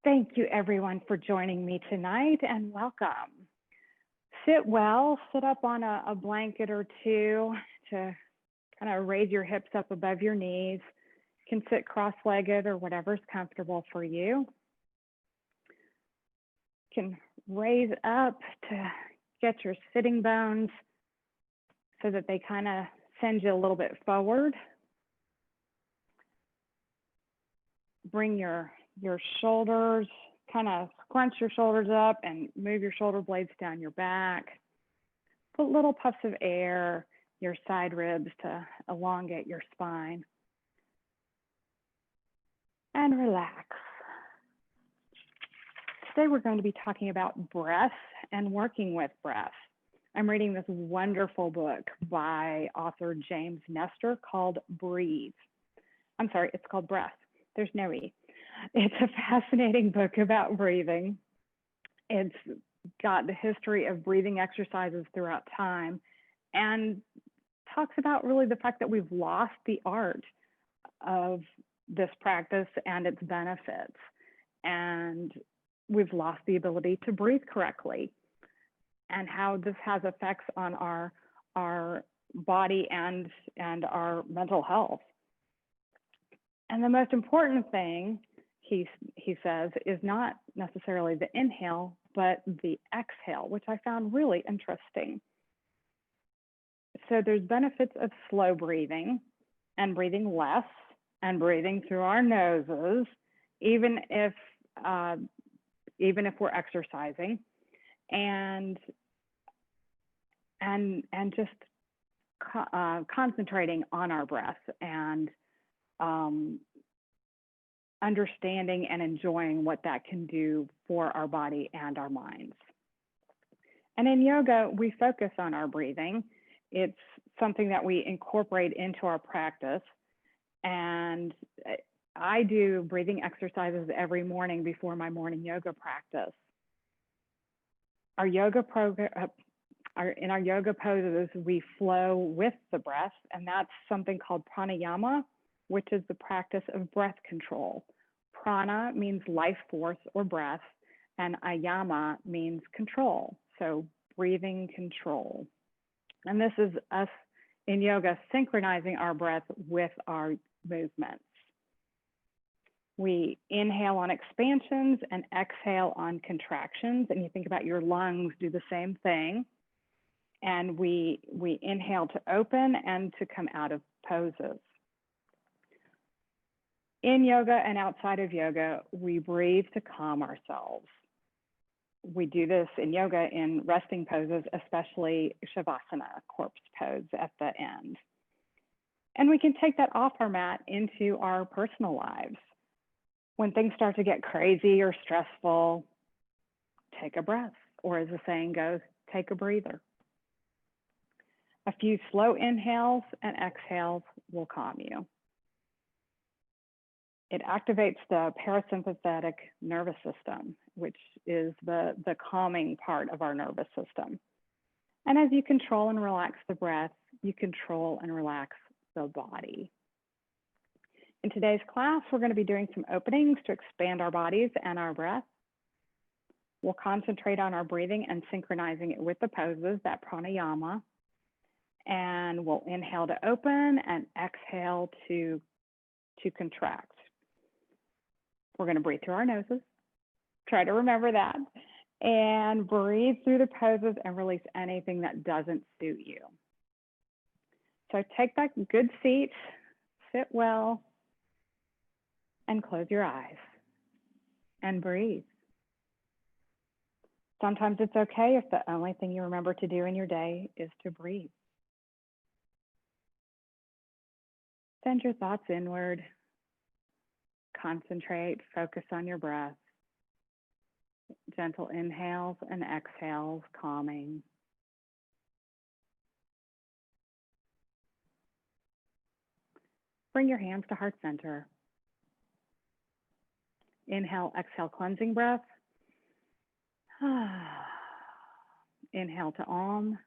Thank you everyone for joining me tonight and welcome. Sit well, sit up on a blanket or two to kind of raise your hips up above your knees. You can sit cross-legged or whatever's comfortable for you. You can raise up to get your sitting bones so that they kind of send you a little bit forward. Bring your shoulders, kind of scrunch your shoulders up and move your shoulder blades down your back. Put little puffs of air, your side ribs to elongate your spine. And relax. Today we're going to be talking about breath and working with breath. I'm reading this wonderful book by author James Nestor called Breathe. I'm sorry, it's called Breath. There's no E. It's a fascinating book about breathing. It's got the history of breathing exercises throughout time and talks about really the fact that we've lost the art of this practice and its benefits. And we've lost the ability to breathe correctly and how this has effects on our body and our mental health. And the most important thing, he says, is not necessarily the inhale, but the exhale, which I found really interesting. So there's benefits of slow breathing and breathing less and breathing through our noses, even if we're exercising, and just concentrating on our breath and understanding and enjoying what that can do for our body and our minds. And in yoga, we focus on our breathing. It's something that we incorporate into our practice. And I do breathing exercises every morning before my morning yoga practice. Our yoga program, in our yoga poses, we flow with the breath, and that's something called pranayama, which is the practice of breath control. Prana means life force or breath, and ayama means control, so breathing control. And this is us in yoga synchronizing our breath with our movements. We inhale on expansions and exhale on contractions, and you think about your lungs do the same thing. And we inhale to open and to come out of poses. In yoga and outside of yoga, we breathe to calm ourselves. We do this in yoga in resting poses, especially Shavasana, corpse pose at the end. And we can take that off our mat into our personal lives. When things start to get crazy or stressful, take a breath, or as the saying goes, take a breather. A few slow inhales and exhales will calm you. It activates the parasympathetic nervous system, which is the calming part of our nervous system. And as you control and relax the breath, you control and relax the body. In today's class, we're going to be doing some openings to expand our bodies and our breath. We'll concentrate on our breathing and synchronizing it with the poses, that pranayama. And we'll inhale to open and exhale to contract. We're going to breathe through our noses. Try to remember that. And breathe through the poses and release anything that doesn't suit you. So take that good seat, sit well, and close your eyes and breathe. Sometimes it's okay if the only thing you remember to do in your day is to breathe. Send your thoughts inward. Concentrate, focus on your breath. Gentle inhales and exhales, calming. Bring your hands to heart center. Inhale, exhale, cleansing breath. Inhale to Om.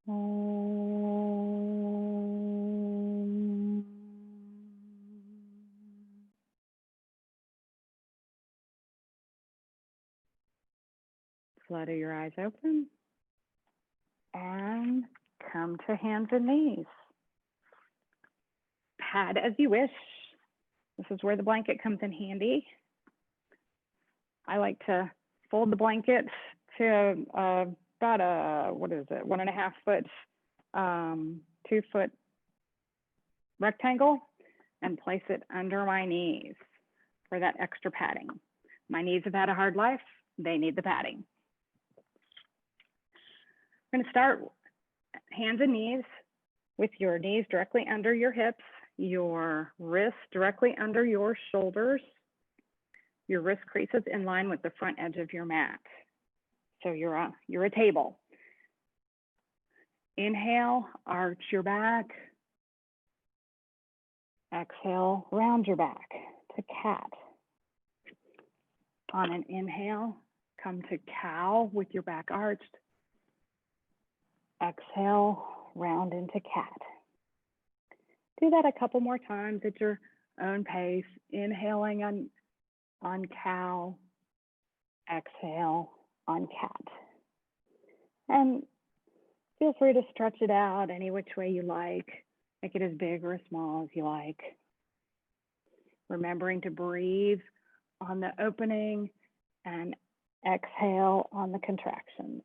Om. Flutter your eyes open and come to hands and knees. Pad as you wish. This is where the blanket comes in handy. I like to fold the blanket to about a, 1.5 foot, 2 foot rectangle and place it under my knees for that extra padding. My knees have had a hard life. They need the padding. We're gonna start hands and knees with your knees directly under your hips, your wrists directly under your shoulders, your wrist creases in line with the front edge of your mat. So you're a table. Inhale, arch your back. Exhale, round your back to cat. On an inhale, come to cow with your back arched. Exhale, round into cat. Do that a couple more times at your own pace. Inhaling on cow, exhale on cat. And feel free to stretch it out any which way you like. Make it as big or as small as you like. Remembering to breathe on the opening and exhale on the contractions.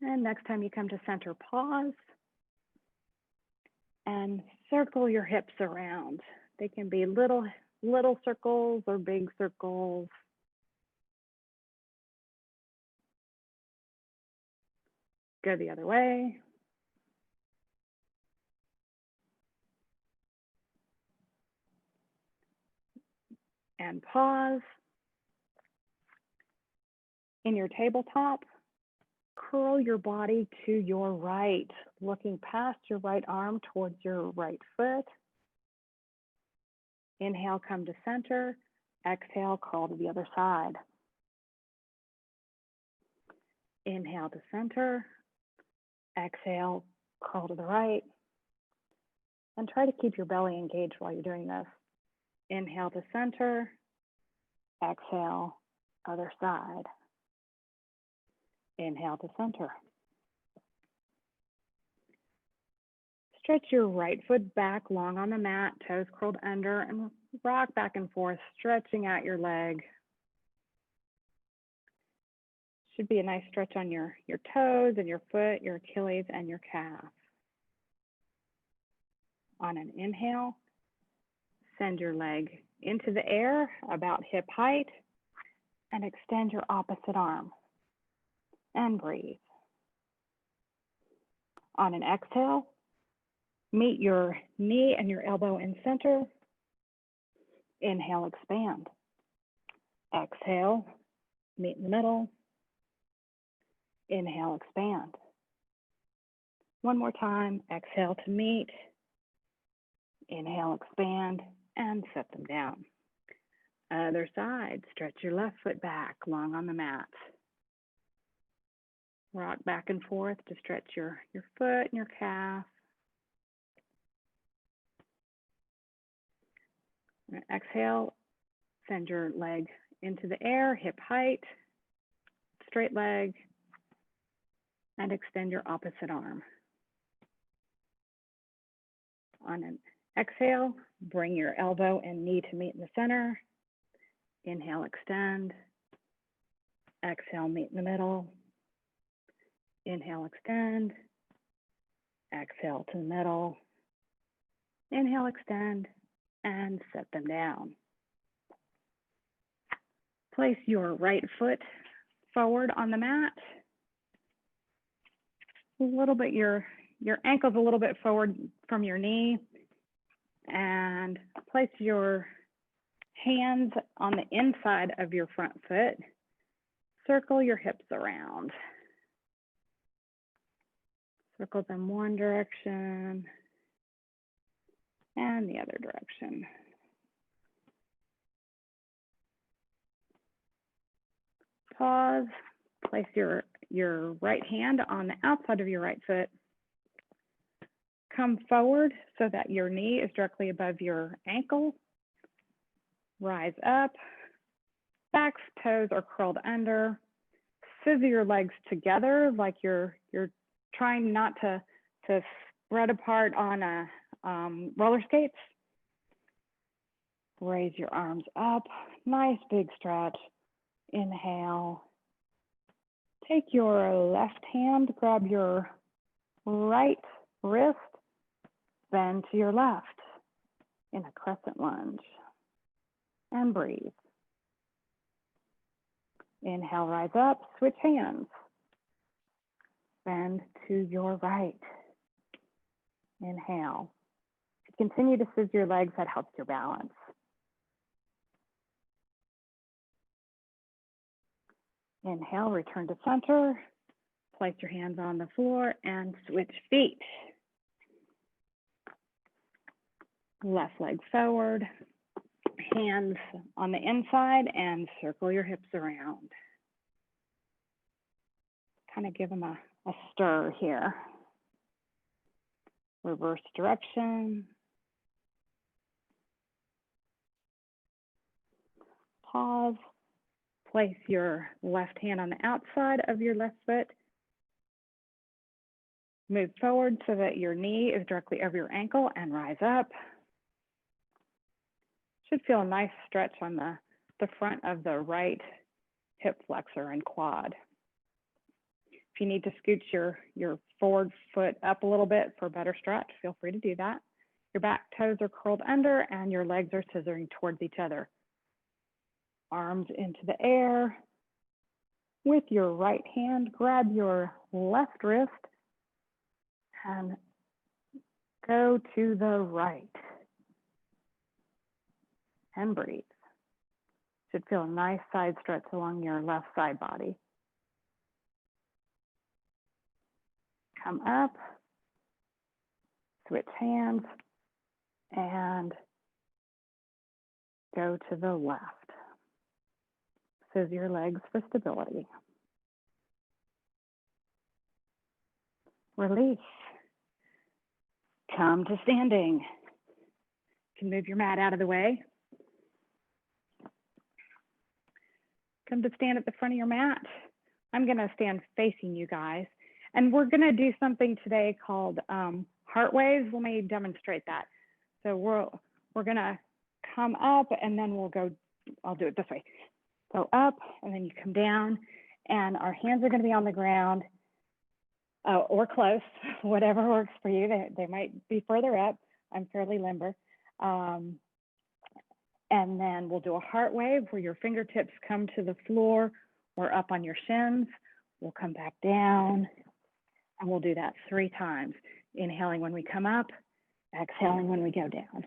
And next time you come to center, pause and circle your hips around. They can be little circles or big circles. Go the other way. And pause. In your tabletop, curl your body to your right, looking past your right arm towards your right foot. Inhale, come to center. Exhale, curl to the other side. Inhale to center. Exhale, curl to the right. And try to keep your belly engaged while you're doing this. Inhale to center. Exhale, other side. Inhale to center. Stretch your right foot back long on the mat, toes curled under, and rock back and forth, stretching out your leg. Should be a nice stretch on your toes and your foot, your Achilles, and your calf. On an inhale, send your leg into the air about hip height and extend your opposite arm and breathe. On an exhale, meet your knee and your elbow in center. Inhale, expand. Exhale, meet in the middle. Inhale, expand. One more time, exhale to meet. Inhale, expand, and set them down. Other side, stretch your left foot back, long on the mat. Rock back and forth to stretch your foot and your calf. Exhale, send your leg into the air, hip height, straight leg, and extend your opposite arm. On an exhale, bring your elbow and knee to meet in the center. Inhale, extend. Exhale, meet in the middle. Inhale, extend. Exhale to the middle. Inhale, extend, and set them down. Place your right foot forward on the mat. A little bit, your ankle's a little bit forward from your knee. And place your hands on the inside of your front foot. Circle your hips around. Circle them one direction and the other direction. Pause, place your right hand on the outside of your right foot. Come forward so that your knee is directly above your ankle. rise up, back toes are curled under, scissor your legs together like you're trying not to spread apart on a roller skates. Raise your arms up, nice big stretch. Inhale. Take your left hand, grab your right wrist, bend to your left in a crescent lunge, and breathe. Inhale, rise up, switch hands. Bend to your right. Inhale. Continue to scissor your legs, that helps your balance. Inhale, return to center. Place your hands on the floor and switch feet. Left leg forward, hands on the inside and circle your hips around. Kind of give them a stir here. Reverse direction. Pause. Place your left hand on the outside of your left foot. Move forward so that your knee is directly over your ankle and rise up. Should feel a nice stretch on the front of the right hip flexor and quad. If you need to scooch your forward foot up a little bit for a better stretch, feel free to do that. Your back toes are curled under and your legs are scissoring towards each other. Arms into the air. With your right hand, grab your left wrist and go to the right. And breathe. Should feel a nice side stretch along your left side body. Come up, switch hands, and go to the left. Scissor your legs for stability. Release. Come to standing. You can move your mat out of the way. Come to stand at the front of your mat. I'm going to stand facing you guys. And we're going to do something today called heart waves. Let me demonstrate that. So we're going to come up and then we'll go, I'll do it this way. Go up and then you come down and our hands are going to be on the ground or close, whatever works for you. They might be further up. I'm fairly limber. And then we'll do a heart wave where your fingertips come to the floor or up on your shins. We'll come back down and we'll do that 3 times. Inhaling when we come up, exhaling when we go down.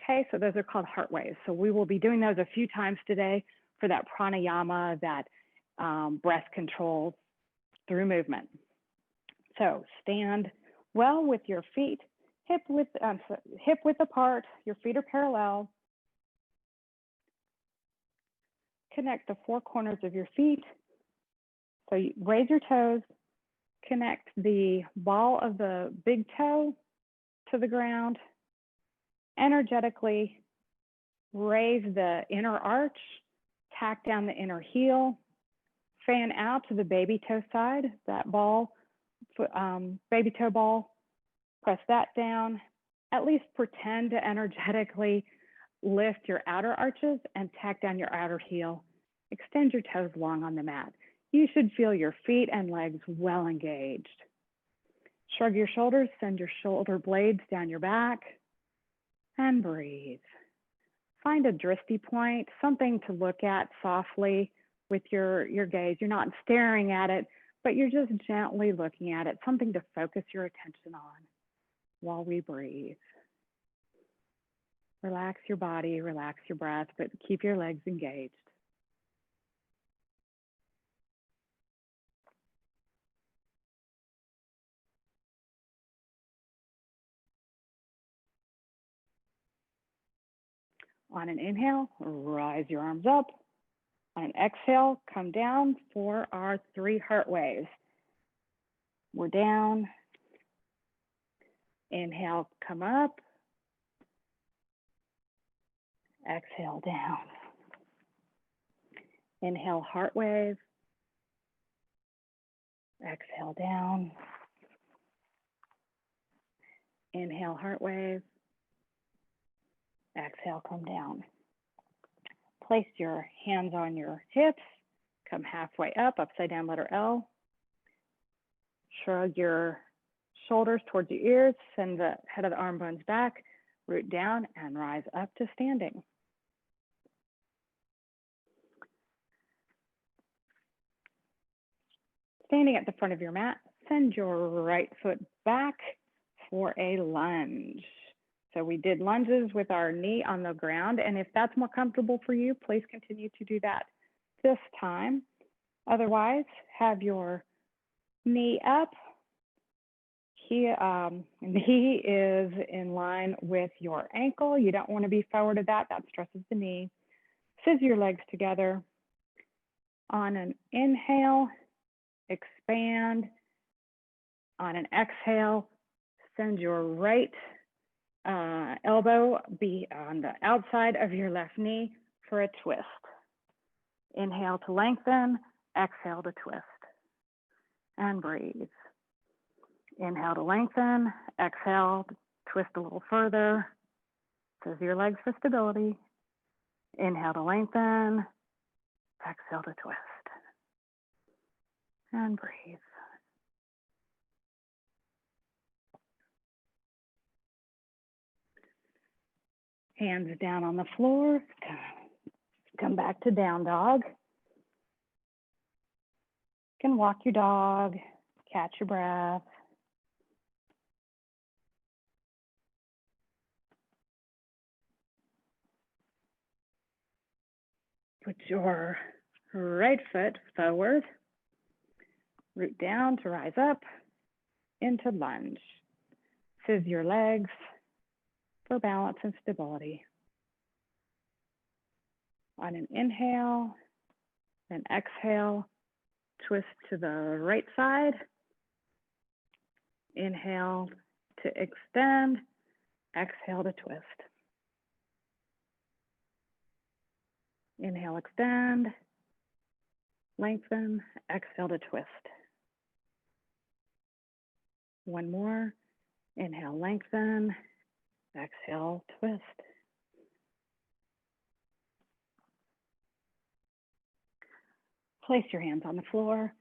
Okay, so those are called heart waves. So we will be doing those a few times today for that pranayama, that breath control through movement. So stand well with your feet hip width apart, your feet are parallel. Connect the 4 corners of your feet. So you raise your toes, connect the ball of the big toe to the ground, energetically raise the inner arch, tack down the inner heel, fan out to the baby toe side, that ball, baby toe ball, press that down. At least pretend to energetically lift your outer arches and tack down your outer heel. Extend your toes long on the mat. You should feel your feet and legs well engaged. Shrug your shoulders, send your shoulder blades down your back, and breathe. Find a drishti point, something to look at softly with your gaze. You're not staring at it, but you're just gently looking at it, something to focus your attention on while we breathe. Relax your body, relax your breath, but keep your legs engaged. On an inhale, rise your arms up. On an exhale, come down for our 3 heart waves. We're down. Inhale, come up. Exhale, down. Inhale, heart wave. Exhale, down. Inhale, heart wave. Exhale, come down. Place your hands on your hips. Come halfway up, upside down letter L. Shrug your shoulders towards your ears. Send the head of the arm bones back. Root down and rise up to standing. Standing at the front of your mat, send your right foot back for a lunge. So we did lunges with our knee on the ground, and if that's more comfortable for you, please continue to do that this time. Otherwise, have your knee up. Knee is in line with your ankle. You don't want to be forward of that. That stresses the knee. Scissor your legs together. On an inhale, expand. On an exhale, send your right elbow be on the outside of your left knee for a twist. Inhale to lengthen, exhale to twist. And breathe. Inhale to lengthen, exhale, twist a little further. Scissor your legs for stability. Inhale to lengthen, exhale to twist. And breathe. Hands down on the floor. Come back to down dog. You can walk your dog, catch your breath. Put your right foot forward. Root down to rise up into lunge. Scissor your legs for balance and stability. On an inhale, then exhale, twist to the right side. Inhale to extend, exhale to twist. Inhale, extend, lengthen, exhale to twist. One more. Inhale, lengthen, exhale, twist. Place your hands on the floor.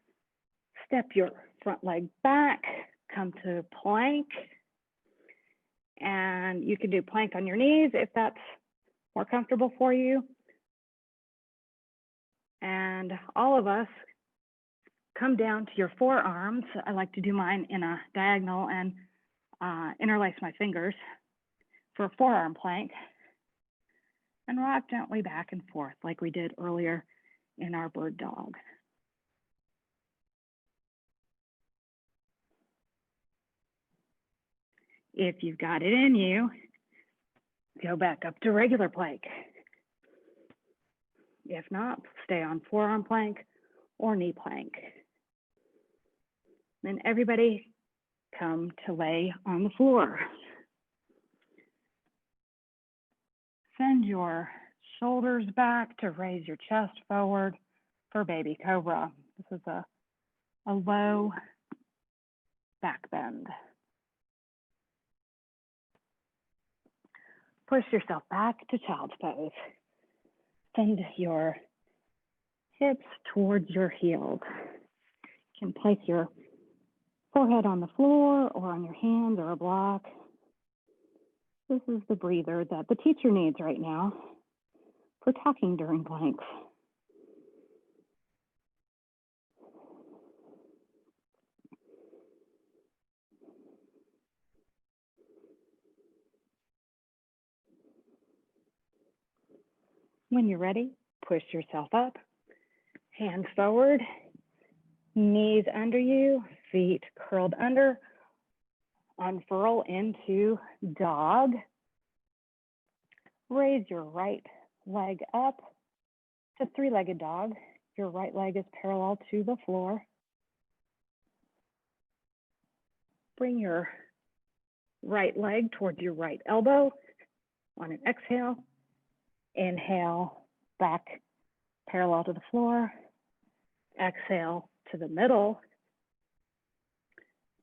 Step your front leg back. Come to plank. And you can do plank on your knees if that's more comfortable for you. And all of us come down to your forearms. I like to do mine in a diagonal and interlace my fingers for a forearm plank. And rock gently back and forth like we did earlier in our bird dog. If you've got it in you, go back up to regular plank. If not, stay on forearm plank or knee plank. Then everybody come to lay on the floor. Send your shoulders back to raise your chest forward for baby cobra. This is a low back bend. Push yourself back to child's pose. Send your hips towards your heels. You can place your forehead on the floor or on your hands or a block. This is the breather that the teacher needs right now for talking during planks. When you're ready, push yourself up, hands forward, knees under you, feet curled under, unfurl into dog. Raise your right leg up to three-legged dog. Your right leg is parallel to the floor. Bring your right leg towards your right elbow on an exhale. Inhale, back parallel to the floor. Exhale to the middle.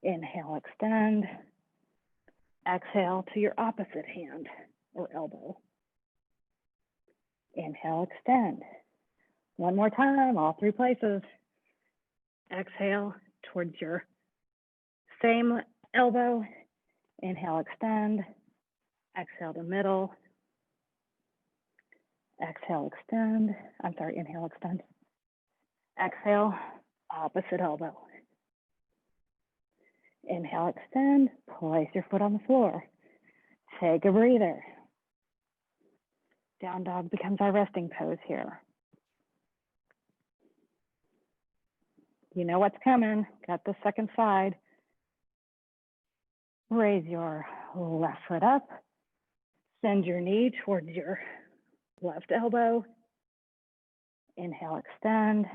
Inhale, extend. Exhale to your opposite hand or elbow. Inhale, extend. One more time, all three places. Exhale towards your same elbow. Inhale, extend. Exhale to middle. Exhale, extend. Inhale, extend. Exhale, opposite elbow. Inhale, extend. Place your foot on the floor. Take a breather. Down dog becomes our resting pose here. You know what's coming. Got the second side. Raise your left foot up. Send your knee towards your left elbow. Inhale, extend.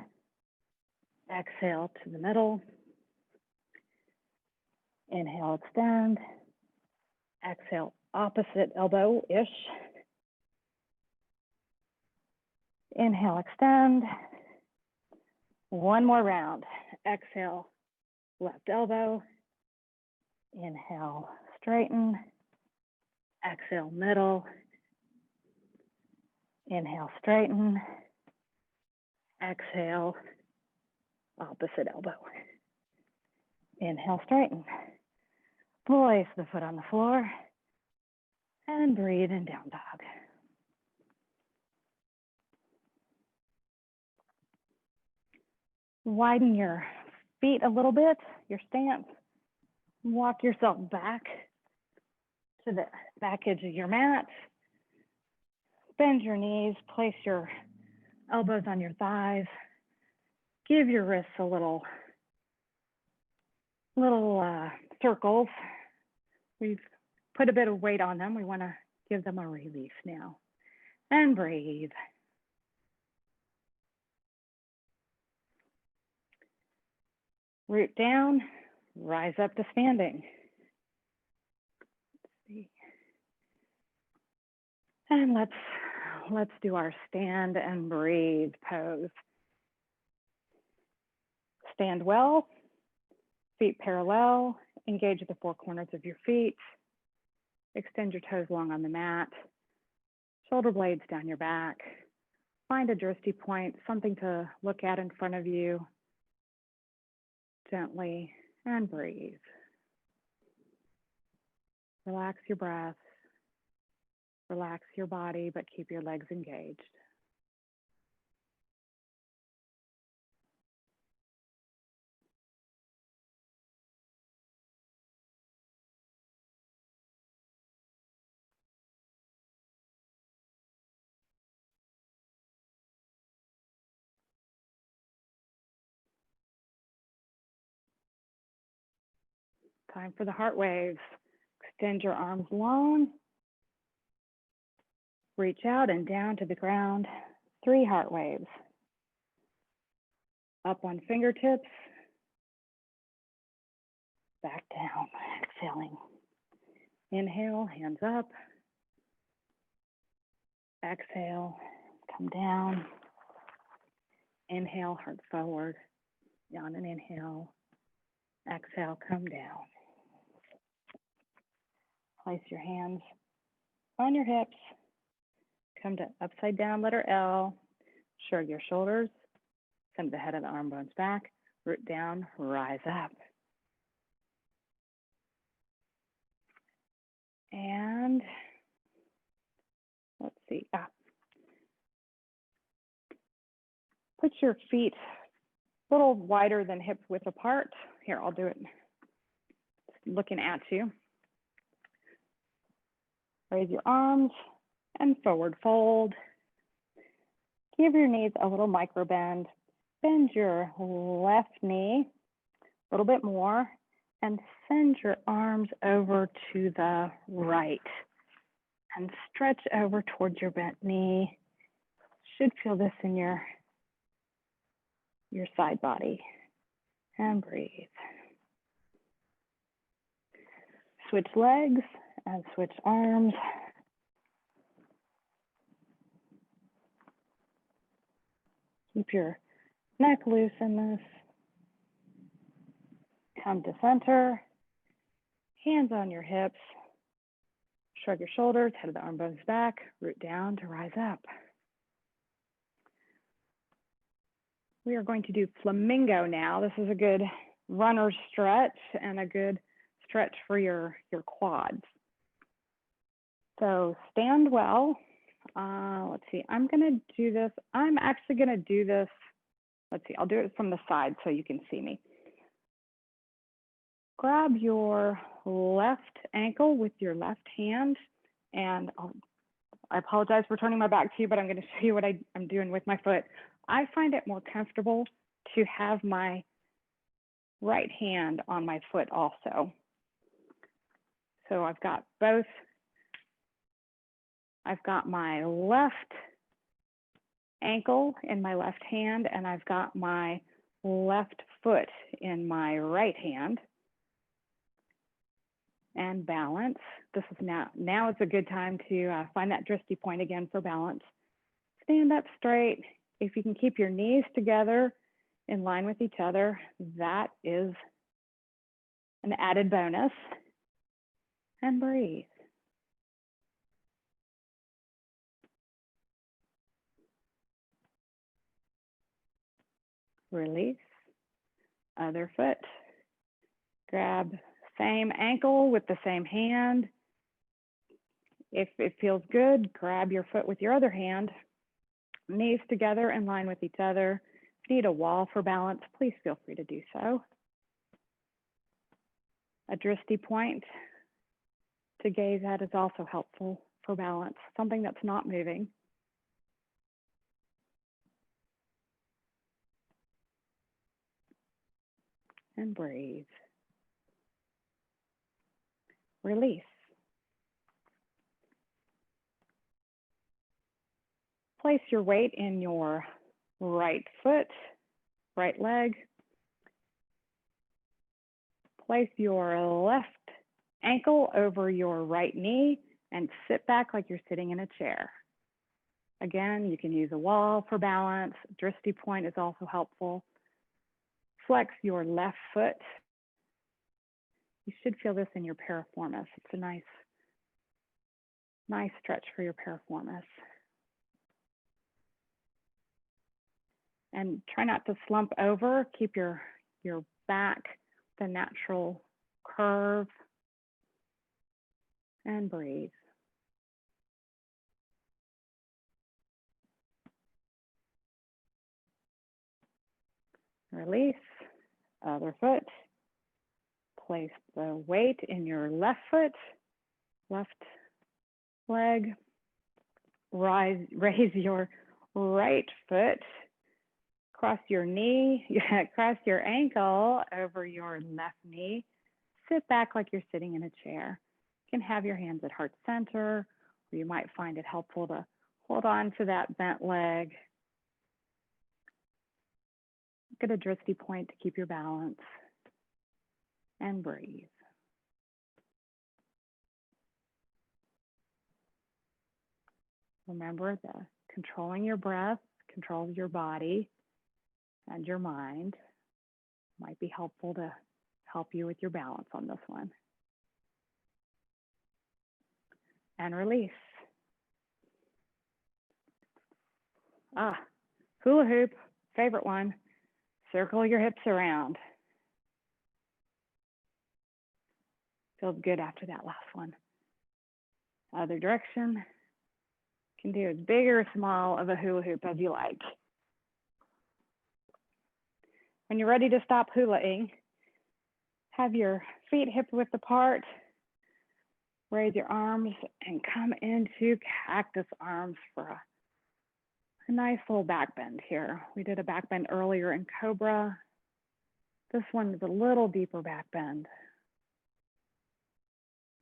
Exhale to the middle. Inhale, extend. Exhale, opposite elbow-ish. Inhale, extend. One more round. Exhale, left elbow. Inhale, straighten. Exhale, middle. Inhale, straighten. Exhale, opposite elbow. Inhale, straighten. Place the foot on the floor and breathe in down dog. Widen your feet a little bit, your stance. Walk yourself back to the back edge of your mat. Bend your knees, place your elbows on your thighs. Give your wrists a little circles. We've put a bit of weight on them. We want to give them a release now. And breathe. Root down, rise up to standing. And let's do our stand and breathe pose. Stand well, feet parallel, engage the four corners of your feet. Extend your toes long on the mat. Shoulder blades down your back. Find a drishti point, something to look at in front of you. Gently, and breathe. Relax your breath. Relax your body, but keep your legs engaged. Time for the heart waves. Extend your arms long. Reach out and down to the ground. 3 heart waves. Up on fingertips. Back down, exhaling. Inhale, hands up. Exhale, come down. Inhale, heart forward. On an inhale. Exhale, come down. Place your hands on your hips. Come to upside down, letter L. Shrug your shoulders. Send the head of the arm bones back. Root down, rise up. And let's see. Put your feet a little wider than hip width apart. Here, I'll do it. Looking at you. Raise your arms and forward fold. Give your knees a little micro bend. Bend your left knee a little bit more and send your arms over to the right and stretch over towards your bent knee. Should feel this in your side body. And breathe. switch legs and switch arms. Keep your neck loose in this. Come to center, hands on your hips. Shrug your shoulders, head of the arm bones back, root down to rise up. We are going to do flamingo now. This is a good runner stretch and a good stretch for your quads. So stand well. Let's see, I'm gonna do this. I'm actually gonna do this. Let's see, I'll do it from the side so you can see me. Grab your left ankle with your left hand, and I apologize for turning my back to you, but I'm going to show you what I'm doing with my foot. I find it more comfortable to have my right hand on my foot also. So I've got both. I've got my left ankle in my left hand, and I've got my left foot in my right hand. And balance. This is now it's a good time to find that drishti point again for balance. Stand up straight. If you can keep your knees together in line with each other, that is an added bonus. And breathe. Release. Other foot. Grab same ankle with the same hand. If it feels good, grab your foot with your other hand. Knees together in line with each other. If you need a wall for balance, please feel free to do so. A drishti point to gaze at is also helpful for balance, something that's not moving. And breathe. Release. Place your weight in your right foot, right leg. Place your left ankle over your right knee and sit back like you're sitting in a chair. Again, you can use a wall for balance. Drishti point is also helpful. Flex your left foot. You should feel this in your piriformis. It's a nice stretch for your piriformis. And try not to slump over. Keep your back the natural curve. And breathe. Release. Other foot. Place the weight in your left foot, left leg. Raise your right foot. Cross your knee, cross your ankle over your left knee. Sit back like you're sitting in a chair. You can have your hands at heart center, or you might find it helpful to hold on to that bent leg. Get a drishti point to keep your balance. And breathe. Remember that controlling your breath controls your body and your mind. Might be helpful to help you with your balance on this one. And release. Hula hoop, favorite one. Circle your hips around. Feels good after that last one. Other direction. You can do as big or small of a hula hoop as you like. When you're ready to stop hulaing, have your feet hip width apart. Raise your arms and come into cactus arms for a nice little back bend here. We did a back bend earlier in Cobra. This one is a little deeper back bend,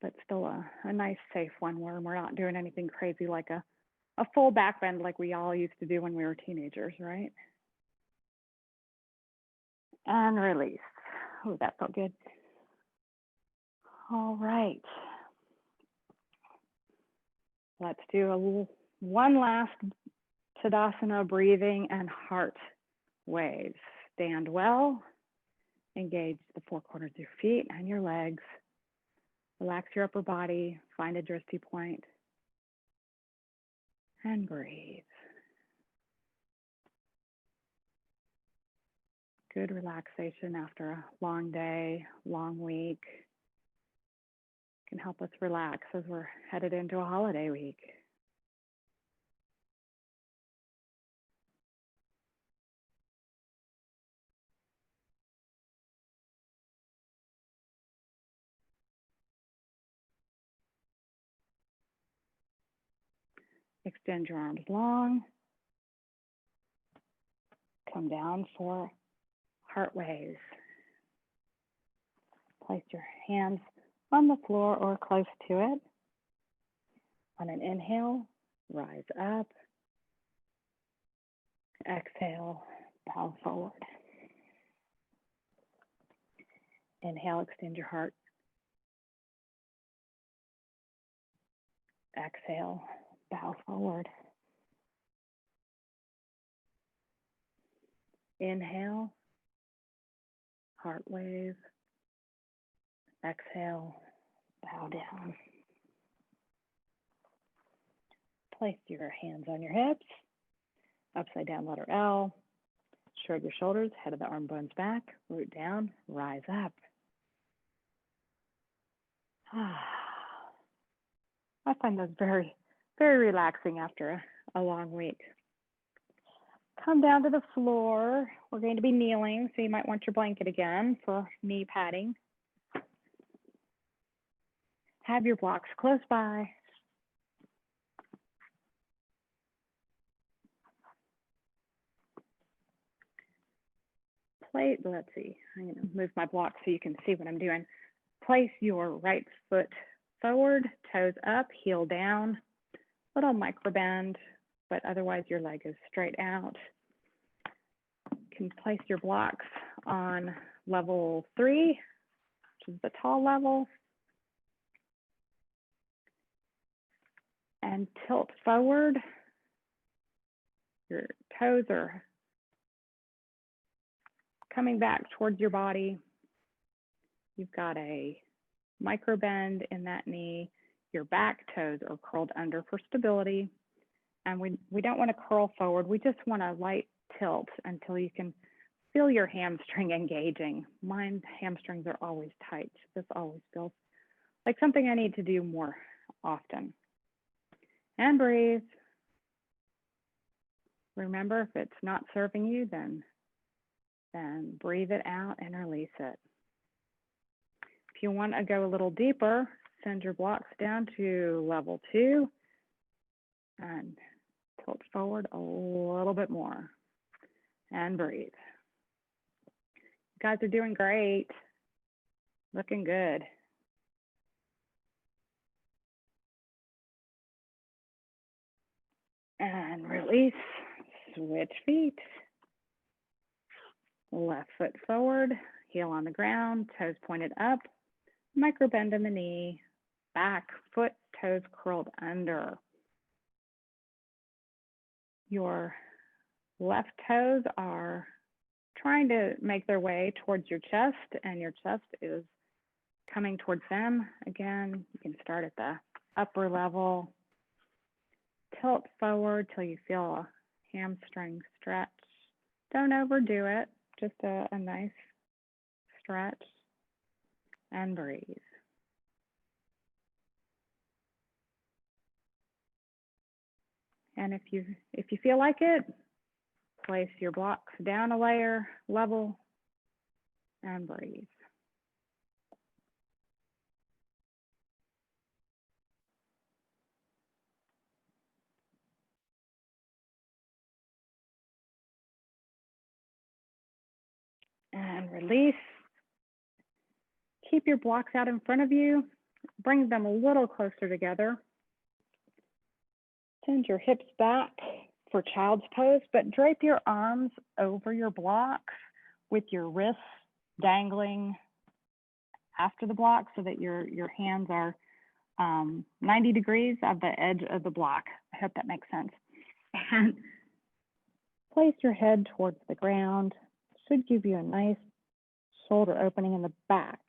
but still a nice safe one where we're not doing anything crazy like a full back bend like we all used to do when we were teenagers, right? And release. Oh, that felt good. All right. Let's do one last Tadasana breathing and heart waves. Stand well, engage the four corners of your feet and your legs. Relax your upper body, find a drishti point, and breathe. Good relaxation after a long day, long week. Can help us relax as we're headed into a holiday week. Extend your arms long. Come down for heart waves. Place your hands on the floor or close to it. On an inhale, rise up. Exhale, bow forward. Inhale, extend your heart. Exhale, bow forward. Inhale, heart wave. Exhale, bow down. Place your hands on your hips. Upside down letter L. Shrug your shoulders, head of the arm bones back, root down, rise up. I find those very, very relaxing after a long week. Come down to the floor. We're going to be kneeling, so you might want your blanket again for knee padding. Have your blocks close by. Let's see, I'm going to move my block so you can see what I'm doing. Place your right foot forward, toes up, heel down, little micro bend, but otherwise your leg is straight out. You can place your blocks on level 3, which is the tall level, and tilt forward. Your toes are coming back towards your body. You've got a micro bend in that knee. Your back toes are curled under for stability. And we don't want to curl forward. We just want a light tilt until you can feel your hamstring engaging. Mine hamstrings are always tight. This always feels like something I need to do more often. And breathe. Remember, if it's not serving you, then breathe it out and release it. If you want to go a little deeper, send your blocks down to level 2 and tilt forward a little bit more and breathe. You guys are doing great. Looking good. And release, switch feet. Left foot forward, heel on the ground, toes pointed up, micro bend in the knee, back foot, toes curled under. Your left toes are trying to make their way towards your chest, and your chest is coming towards them. Again, you can start at the upper level. Tilt forward till you feel a hamstring stretch. Don't overdo it, just a nice stretch, and breathe. And if you feel like it, place your blocks down a layer, level, and breathe. And release. Keep your blocks out in front of you. Bring them a little closer together. Send your hips back for child's pose, but drape your arms over your blocks with your wrists dangling after the block so that your hands are 90 degrees of the edge of the block. I hope that makes sense. And place your head towards the ground. Should give you a nice shoulder opening in the back.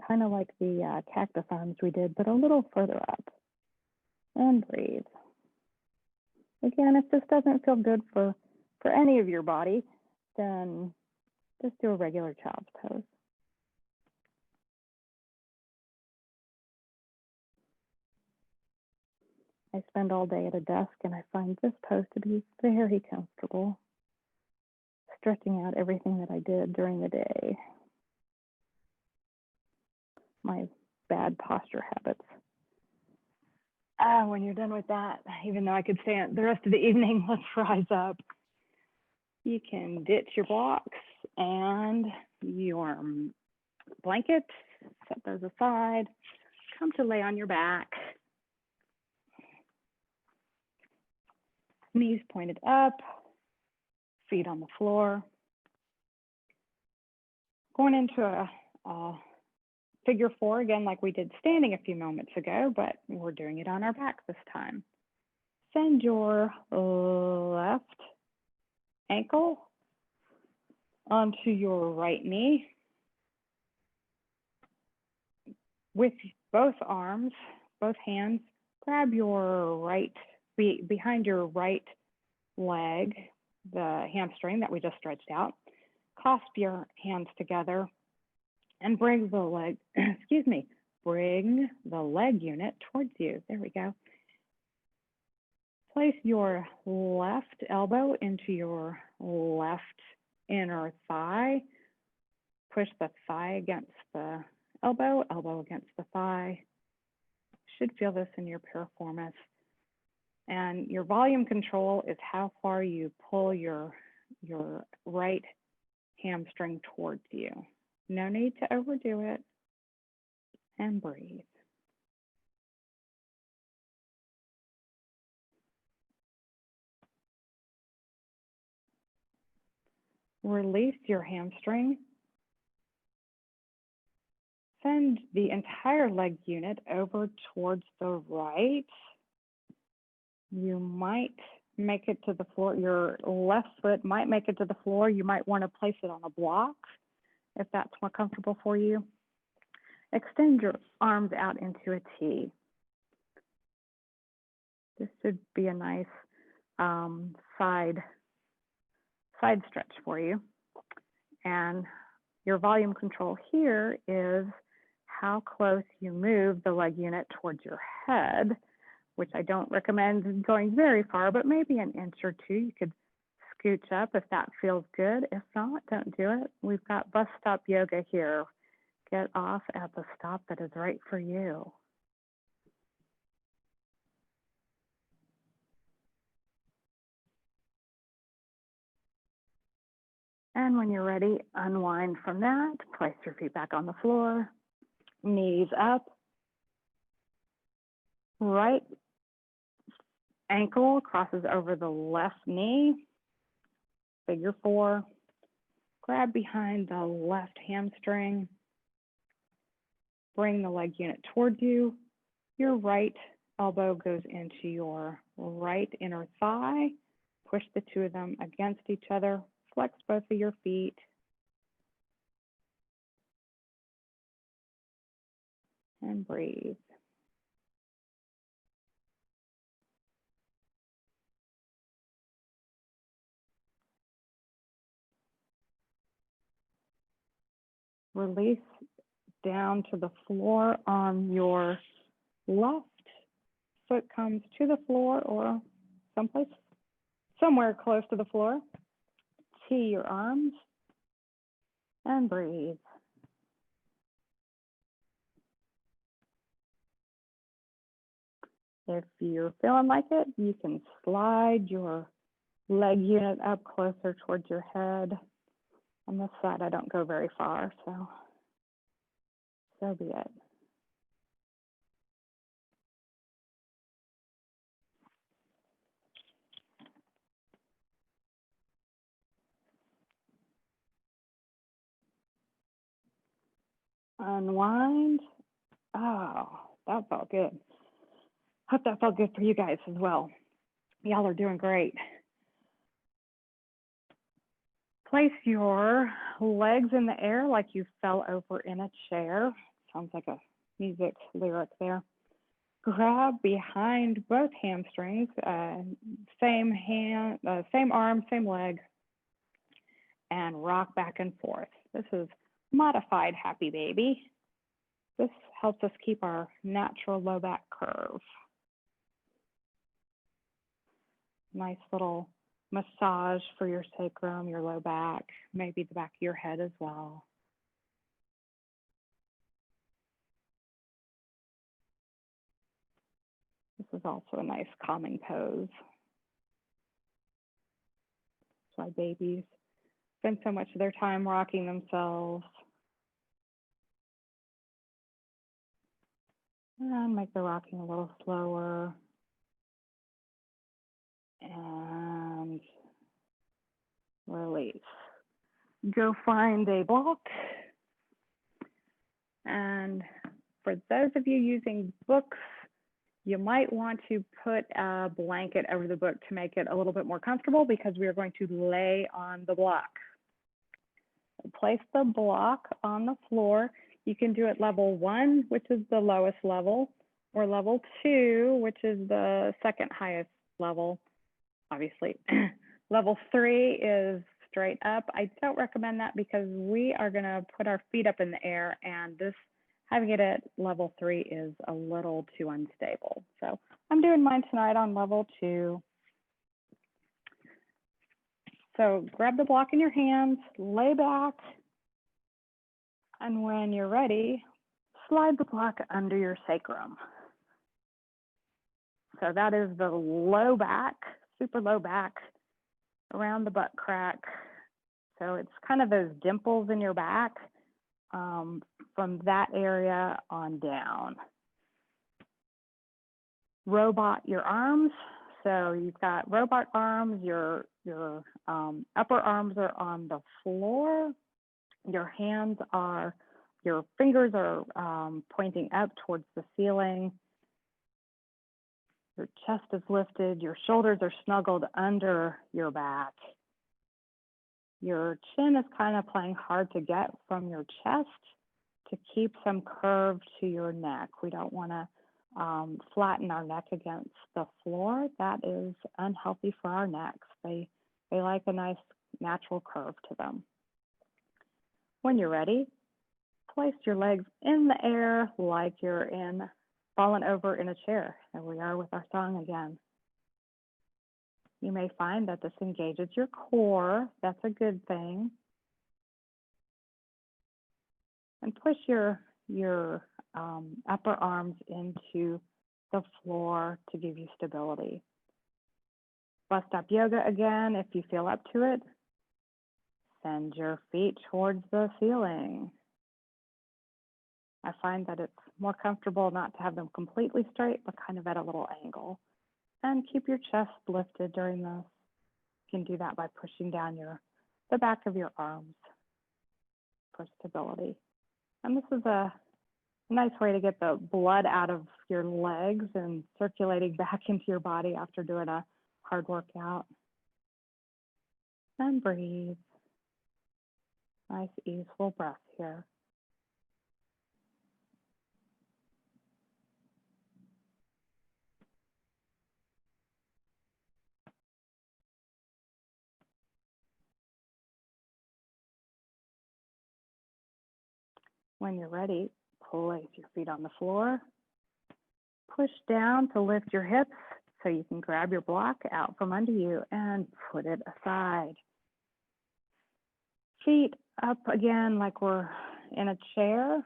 Kind of like the cactus arms we did, but a little further up. And breathe. Again, if this doesn't feel good for any of your body, then just do a regular child's pose. I spend all day at a desk and I find this pose to be very comfortable, stretching out everything that I did during the day. My bad posture habits. When you're done with that, even though I could stay the rest of the evening, let's rise up. You can ditch your blocks and your blankets, set those aside, come to lay on your back. Knees pointed up, feet on the floor. Going into a figure four again, like we did standing a few moments ago, but we're doing it on our back this time. Send your left ankle onto your right knee. With both arms, both hands, grab your right, behind your right leg, the hamstring that we just stretched out. Clasp your hands together and bring the leg, bring the leg unit towards you. There we go. Place your left elbow into your left inner thigh. Push the thigh against the elbow, elbow against the thigh. Should feel this in your piriformis. And your volume control is how far you pull your right hamstring towards you. No need to overdo it. And breathe. Release your hamstring. Send the entire leg unit over towards the right. You might make it to the floor. Your left foot might make it to the floor. You might want to place it on a block if that's more comfortable for you. Extend your arms out into a T. This should be a nice side stretch for you. And your volume control here is how close you move the leg unit towards your head, which I don't recommend going very far, but maybe an inch or two. You could scooch up if that feels good. If not, don't do it. We've got bus stop yoga here. Get off at the stop that is right for you. And when you're ready, unwind from that. Place your feet back on the floor. Knees up. Right ankle crosses over the left knee. Figure four. Grab behind the left hamstring. Bring the leg unit towards you. Your right elbow goes into your right inner thigh. Push the two of them against each other. Flex both of your feet. And breathe. Release down to the floor on your left. Foot comes to the floor or somewhere close to the floor. Tee your arms and breathe. If you're feeling like it, you can slide your leg unit up closer towards your head. On this side, I don't go very far, so be it. Unwind. Oh, that felt good. Hope that felt good for you guys as well. Y'all are doing great. Place your legs in the air like you fell over in a chair. Sounds like a music lyric there. Grab behind both hamstrings, same arm, same leg, and rock back and forth. This is modified happy baby. This helps us keep our natural low back curve. Nice little massage for your sacrum, your low back, maybe the back of your head as well. This is also a nice calming pose. That's why babies spend so much of their time rocking themselves. And make the rocking a little slower. And release. Go find a block. And for those of you using books, you might want to put a blanket over the book to make it a little bit more comfortable because we are going to lay on the block. Place the block on the floor. You can do it level 1, which is the lowest level, or level 2, which is the second highest level, obviously. Level 3 is straight up. I don't recommend that because we are going to put our feet up in the air, and this having it at level 3 is a little too unstable. So I'm doing mine tonight on level 2. So grab the block in your hands, lay back, and when you're ready, slide the block under your sacrum. So that is the low back, super low back, around the butt crack. So it's kind of those dimples in your back from that area on down. Robot your arms. So you've got robot arms, your upper arms are on the floor. Your hands are, your fingers are pointing up towards the ceiling. Your chest is lifted, your shoulders are snuggled under your back. Your chin is kind of playing hard to get from your chest to keep some curve to your neck. We don't want to flatten our neck against the floor. That is unhealthy for our necks. They like a nice natural curve to them. When you're ready, place your legs in the air like you're fallen over in a chair. There we are with our song again. You may find that this engages your core. That's a good thing. And push your upper arms into the floor to give you stability. Bust up yoga again if you feel up to it. Send your feet towards the ceiling. I find that it's more comfortable not to have them completely straight, but kind of at a little angle. And keep your chest lifted during this. You can do that by pushing down the back of your arms for stability. And this is a nice way to get the blood out of your legs and circulating back into your body after doing a hard workout. And breathe. Nice, easeful breath here. When you're ready, place your feet on the floor. Push down to lift your hips so you can grab your block out from under you and put it aside. Feet up again like we're in a chair.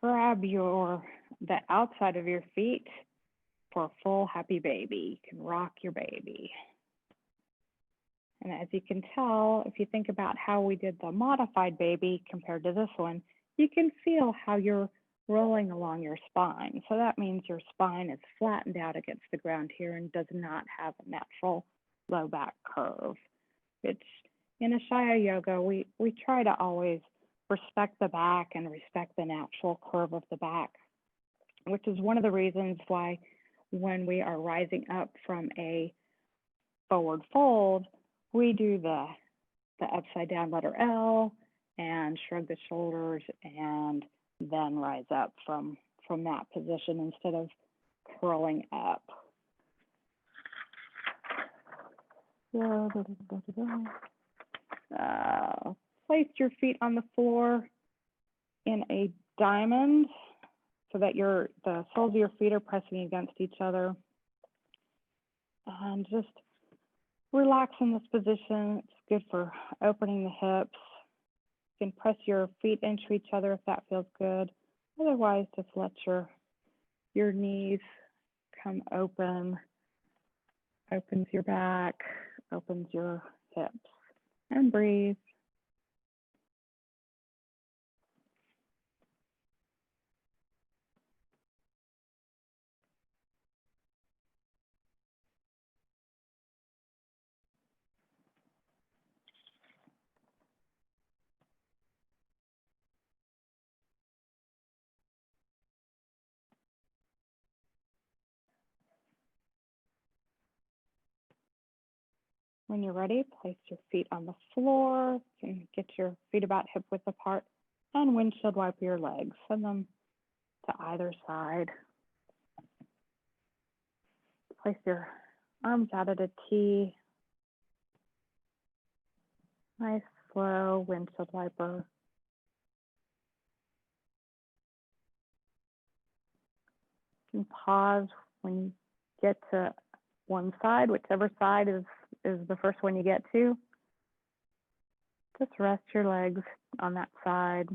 Grab the outside of your feet for a full happy baby. You can rock your baby. And as you can tell, if you think about how we did the modified baby compared to this one, you can feel how you're rolling along your spine. So that means your spine is flattened out against the ground here and does not have a natural low back curve. Which in Ashaya Yoga, we try to always respect the back and respect the natural curve of the back, which is one of the reasons why when we are rising up from a forward fold, we do the upside down letter L and shrug the shoulders and then rise up from that position instead of curling up. Place your feet on the floor in a diamond so that the soles of your feet are pressing against each other. And just relax in this position. It's good for opening the hips. You can press your feet into each other if that feels good. Otherwise, just let your knees come open, opens your back, opens your hips, and breathe. When you're ready, place your feet on the floor. You can get your feet about hip width apart and windshield wiper your legs. Send them to either side. Place your arms out at a T. Nice, slow windshield wiper. You can pause when you get to one side, whichever side is the first one you get to. Just rest your legs on that side.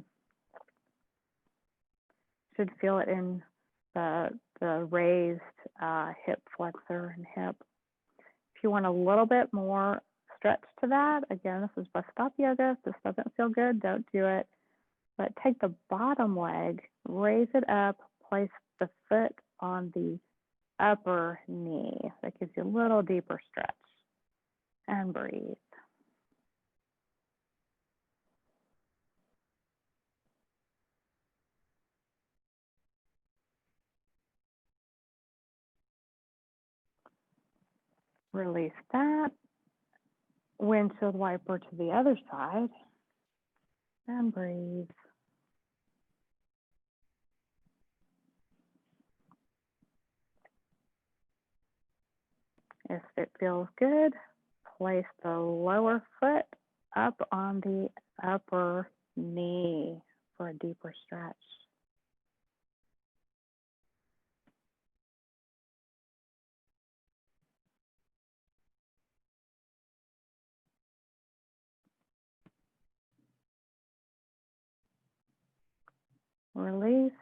Should feel it in the raised hip flexor and hip. If you want a little bit more stretch to that, again, this is bus stop yoga. If this doesn't feel good, don't do it. But take the bottom leg, raise it up, place the foot on the upper knee. That gives you a little deeper stretch. And breathe. Release that. Windshield wiper to the other side. And breathe. If it feels good, place the lower foot up on the upper knee for a deeper stretch. Release,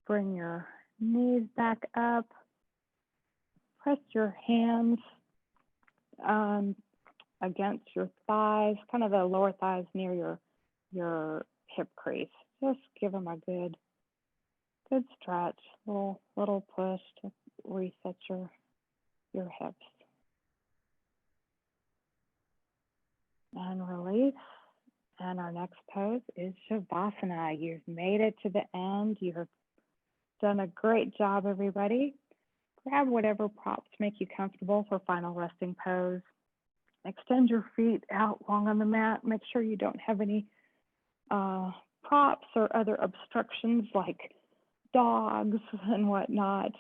bring your knees back up, press your hands against your thighs, kind of the lower thighs near your hip crease. Just give them a good stretch, little push to reset your hips. And release. And our next pose is Shavasana. You've made it to the end. You have done a great job, everybody. Grab whatever props make you comfortable for final resting pose. Extend your feet out long on the mat. Make sure you don't have any props or other obstructions like dogs and whatnot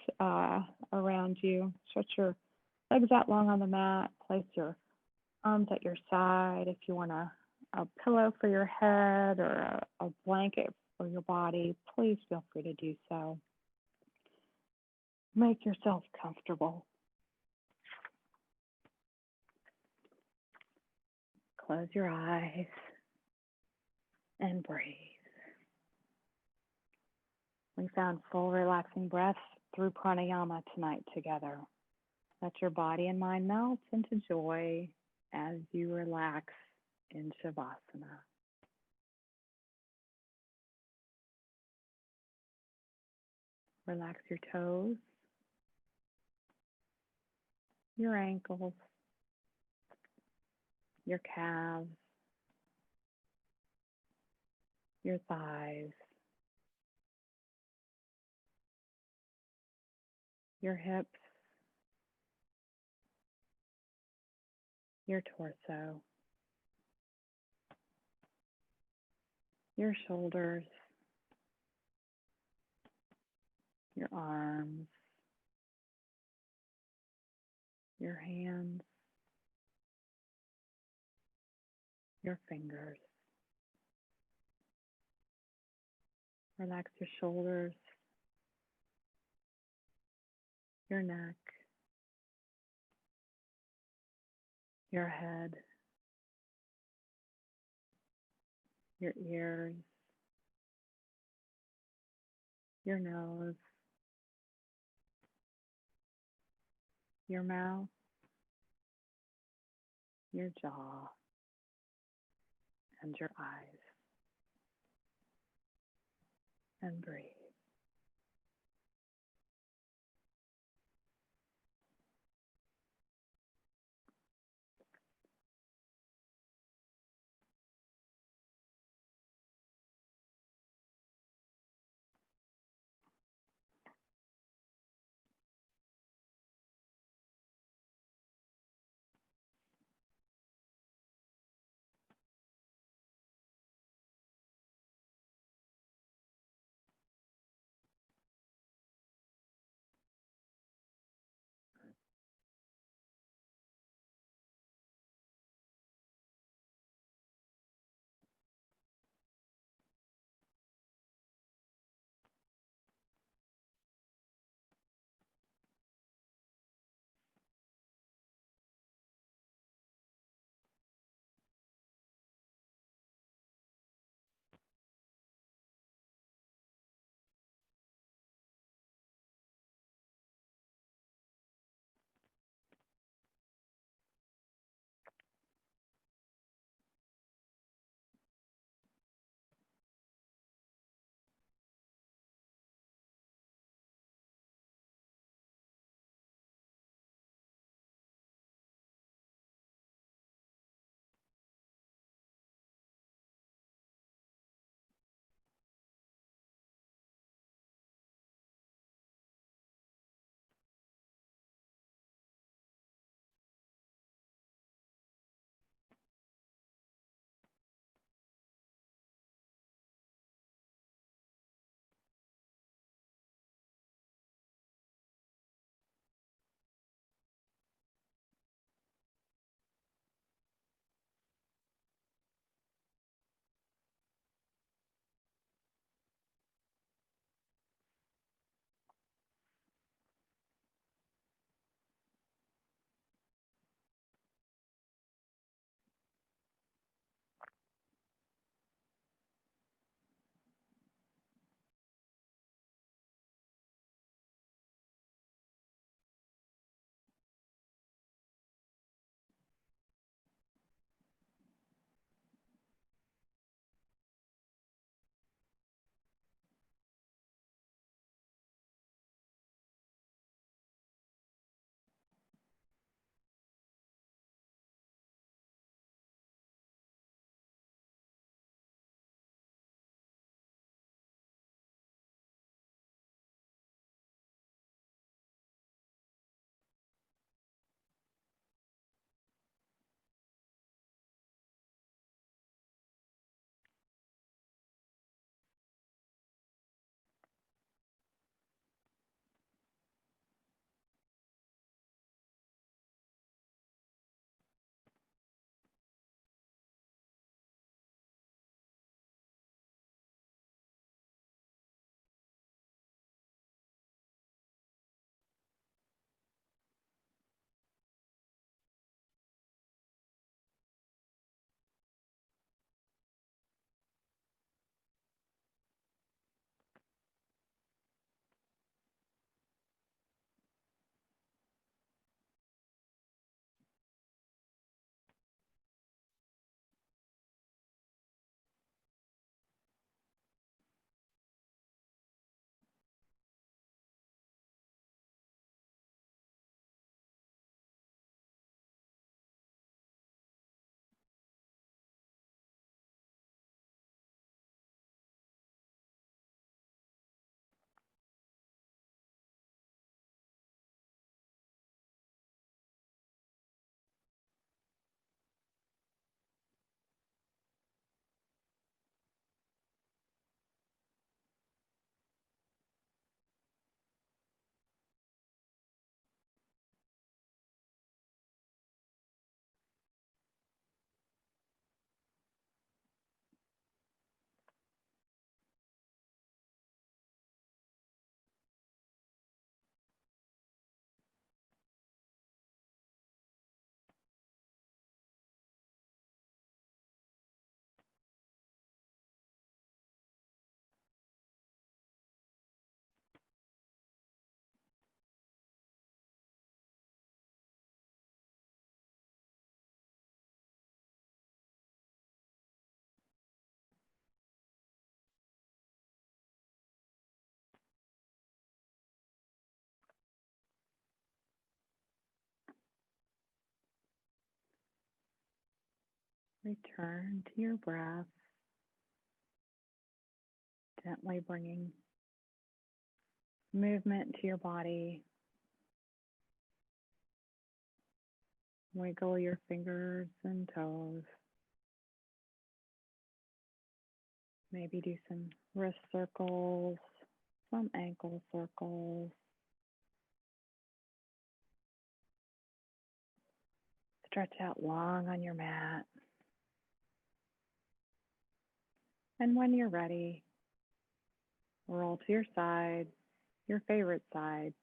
around you. Stretch your legs out long on the mat. Place your arms at your side. If you want a pillow for your head or a blanket for your body, please feel free to do so. Make yourself comfortable. Close your eyes and breathe. We found full relaxing breaths through pranayama tonight together. Let your body and mind melt into joy as you relax in Shavasana. Relax your toes, your ankles, your calves, your thighs, your hips, your torso, your shoulders, your arms, your hands, your fingers. Relax your shoulders, your neck, your head, your ears, your nose, your mouth, your jaw, and your eyes. And breathe. Return to your breath, gently bringing movement to your body. Wiggle your fingers and toes. Maybe do some wrist circles, some ankle circles. Stretch out long on your mat. And when you're ready, roll to your side, your favorite side.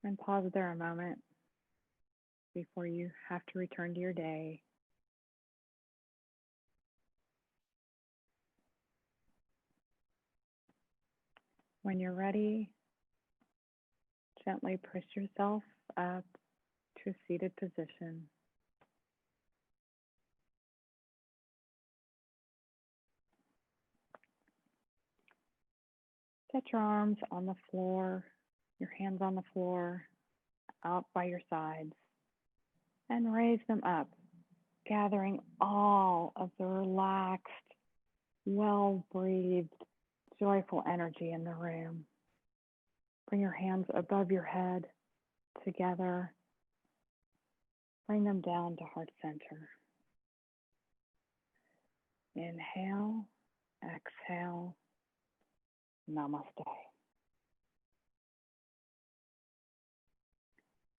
And pause there a moment before you have to return to your day. When you're ready, gently push yourself up to a seated position. Set your arms on the floor, your hands on the floor, out by your sides, and raise them up, gathering all of the relaxed, well-breathed, joyful energy in the room. Bring your hands above your head together. Bring them down to heart center. Inhale, exhale, namaste.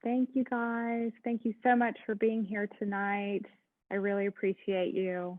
Thank you guys. Thank you so much for being here tonight. I really appreciate you.